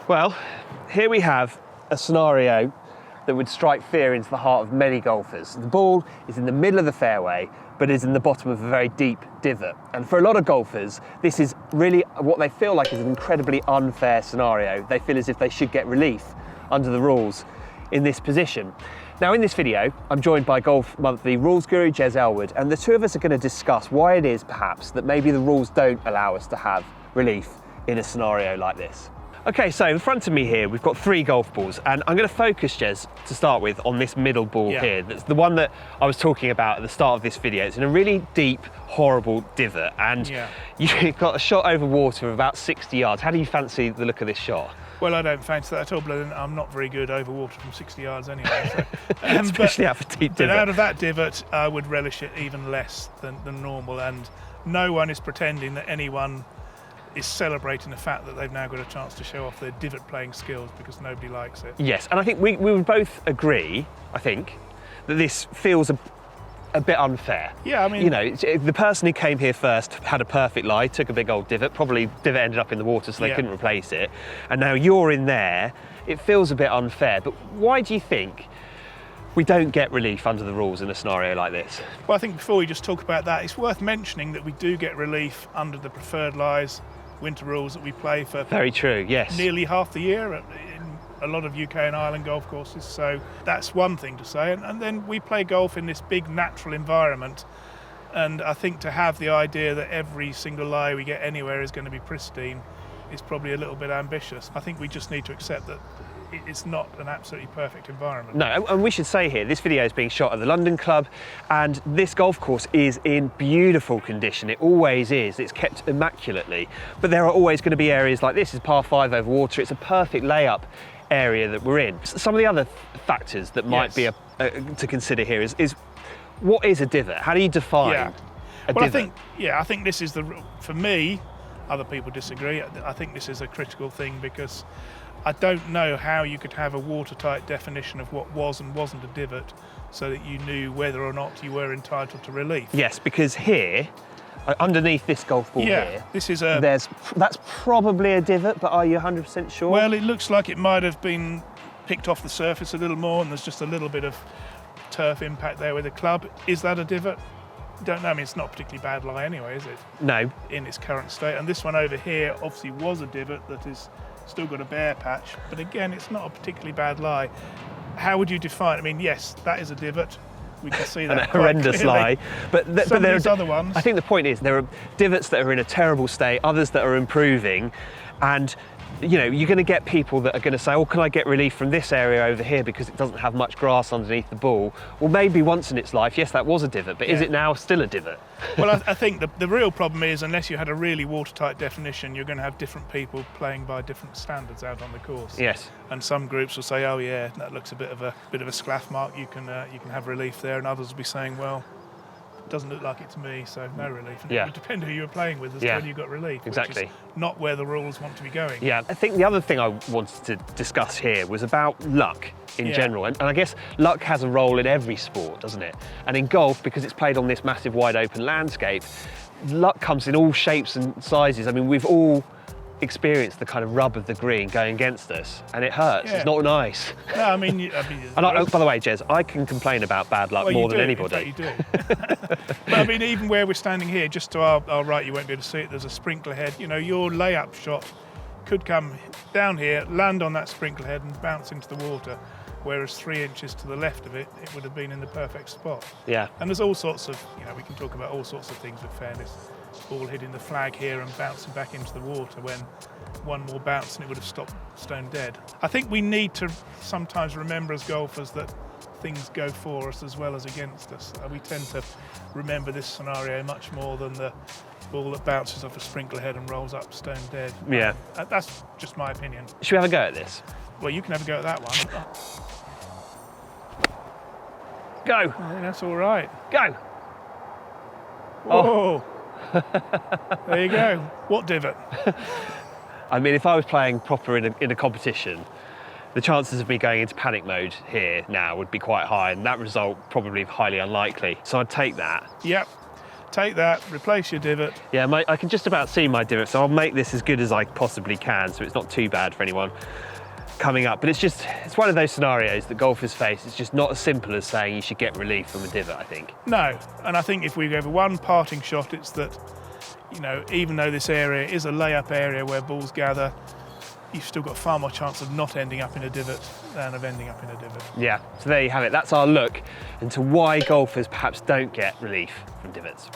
Well, here we have a scenario that would strike fear into the heart of many golfers. The ball is in the middle of the fairway, but is in the bottom of a very deep divot. And for a lot of golfers, this is really what they feel like is an incredibly unfair scenario. They feel as if they should get relief under the rules in this position. Now in this video, I'm joined by Golf Monthly rules guru Jezz Ellwood, and the two of us are going to discuss why it is perhaps that maybe the rules don't allow us to have relief in a scenario like this. Okay, so in front of me here, we've got 3 golf balls, and I'm going to focus, Jezz, to start with, on this middle ball here. That's the one that I was talking about at the start of this video. It's in a really deep, horrible divot, and you've got a shot over water of about 60 yards. How do you fancy the look of this shot? Well, I don't fancy that at all, but I'm not very good over water from 60 yards anyway. So, especially out of a deep divot. But out of that divot, I would relish it even less than normal, and no one is pretending that anyone is celebrating the fact that they've now got a chance to show off their divot playing skills, because nobody likes it. Yes, and I think we would both agree, I think, that this feels a bit unfair. Yeah, I mean, you know, the person who came here first had a perfect lie, took a big old divot, probably divot ended up in the water so they couldn't replace it, and now you're in there. It feels a bit unfair, but why do you think we don't get relief under the rules in a scenario like this? Well, I think before we just talk about that, it's worth mentioning that we do get relief under the preferred lies winter rules that we play for very true, yes, nearly half the year in a lot of UK and Ireland golf courses. So that's one thing to say. And then we play golf in this big natural environment. And I think to have the idea that every single lie we get anywhere is going to be pristine is probably a little bit ambitious. I think we just need to accept that it's not an absolutely perfect environment. No, and we should say here, this video is being shot at the London Club, and this golf course is in beautiful condition. It always is. It's kept immaculately. But there are always going to be areas like this. It's par 5 over water. It's a perfect layup area that we're in. Some of the other factors that might be to consider here is what is a divot? How do you define a divot? I think this is for me, other people disagree. I think this is a critical thing, because I don't know how you could have a watertight definition of what was and wasn't a divot so that you knew whether or not you were entitled to relief. Yes, because here, underneath this golf ball here, this is that's probably a divot, but are you 100% sure? Well, it looks like it might have been picked off the surface a little more, and there's just a little bit of turf impact there with the club. Is that a divot? Don't know. I mean, it's not a particularly bad lie anyway, is it? No. In its current state. And this one over here obviously was a divot that is still got a bare patch, but again, it's not a particularly bad lie. How would you define it? I mean, yes, that is a divot. We can see that. A horrendous lie. But there are other ones. I think the point is there are divots that are in a terrible state, others that are improving, and you know, you're going to get people that are going to say, oh, can I get relief from this area over here because it doesn't have much grass underneath the ball? Well, maybe once in its life, yes, that was a divot, but is it now still a divot? Well, I think the real problem is, unless you had a really watertight definition, you're going to have different people playing by different standards out on the course. Yes. And some groups will say, oh yeah, that looks a bit of a sclaff mark, you can have relief there, and others will be saying, well, doesn't look like it to me, so no relief. And it would depend who you were playing with as to when you got relief. Exactly. Which is not where the rules want to be going. Yeah, I think the other thing I wanted to discuss here was about luck in general. And I guess luck has a role in every sport, doesn't it? And in golf, because it's played on this massive wide open landscape, luck comes in all shapes and sizes. I mean, we've all experienced the kind of rub of the green going against us, and it hurts. It's not nice. No, I mean, by the way, Jezz, I can complain about bad luck more than anybody. In fact, you do. But I mean, even where we're standing here, just to our right, you won't be able to see it, there's a sprinkler head. You know, your layup shot could come down here, land on that sprinkler head and bounce into the water, whereas 3 inches to the left of it, it would have been in the perfect spot. Yeah. And there's all sorts of, we can talk about all sorts of things with fairness. Ball hitting the flag here and bouncing back into the water, when one more bounce and it would have stopped stone dead. I think we need to sometimes remember as golfers that things go for us as well as against us. We tend to remember this scenario much more than the ball that bounces off a sprinkler head and rolls up stone dead. Yeah. That's just my opinion. Should we have a go at this? Well, you can have a go at that one. Go. That's all right. Go. Whoa. There you go. What divot? I mean, if I was playing proper in a competition, the chances of me going into panic mode here now would be quite high, and that result probably highly unlikely. So I'd take that. Yep. take that, replace your divot. Yeah, I can just about see my divot, so I'll make this as good as I possibly can, so it's not too bad for anyone coming up. But it's one of those scenarios that golfers face. It's just not as simple as saying you should get relief from a divot, I think. No, and I think if we go over one parting shot, it's that, you know, even though this area is a layup area where balls gather, you've still got far more chance of not ending up in a divot than of ending up in a divot. Yeah, so there you have it. That's our look into why golfers perhaps don't get relief from divots.